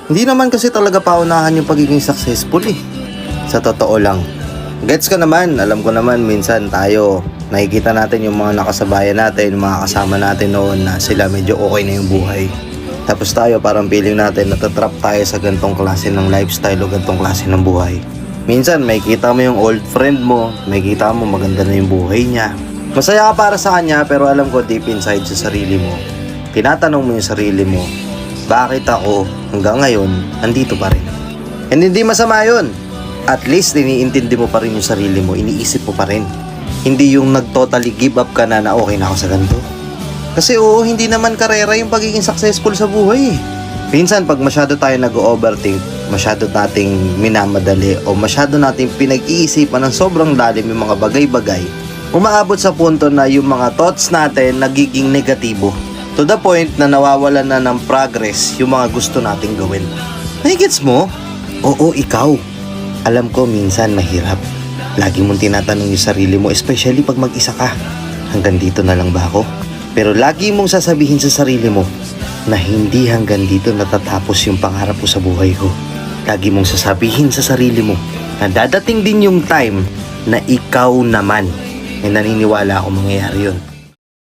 Hindi naman kasi talaga paunahan yung pagiging successful eh. Sa totoo lang. Gets ka naman, alam ko naman minsan tayo, nakikita natin yung mga nakasabayan natin, yung mga kasama natin noon na sila medyo okay na yung buhay. Tapos tayo parang feeling natin natatrap tayo sa gantong klase ng lifestyle o gantong klase ng buhay. Minsan may kita mo yung old friend mo, may kita mo maganda na yung buhay niya. Masaya ka para sa kanya pero alam ko deep inside sa sarili mo, tinatanong mo yung sarili mo, bakit ako hanggang ngayon nandito pa rin? And hindi masama yun. At least iniintindi mo pa rin yung sarili mo, iniisip mo pa rin. Hindi yung nag-totally give up ka na okay na ako sa ganito. Kasi oo, hindi naman karera yung pagiging successful sa buhay eh. Minsan pag masyado tayo nag-overthink, masyado nating minamadali o masyado nating pinag-iisipan ng sobrang lalim yung mga bagay-bagay, umaabot sa punto na yung mga thoughts natin nagiging negatibo. To the point na nawawalan na ng progress yung mga gusto nating gawin. Nagigets mo? Oo, ikaw. Alam ko minsan mahirap. Lagi mong tinatanong yung sarili mo, especially pag mag-isa ka. Hanggang dito na lang ba ako? Pero lagi mong sasabihin sa sarili mo na hindi hanggang dito natatapos yung pangarap ko sa buhay ko. Lagi mong sasabihin sa sarili mo na dadating din yung time na ikaw naman. Ay naniniwala ako mangyayari yun.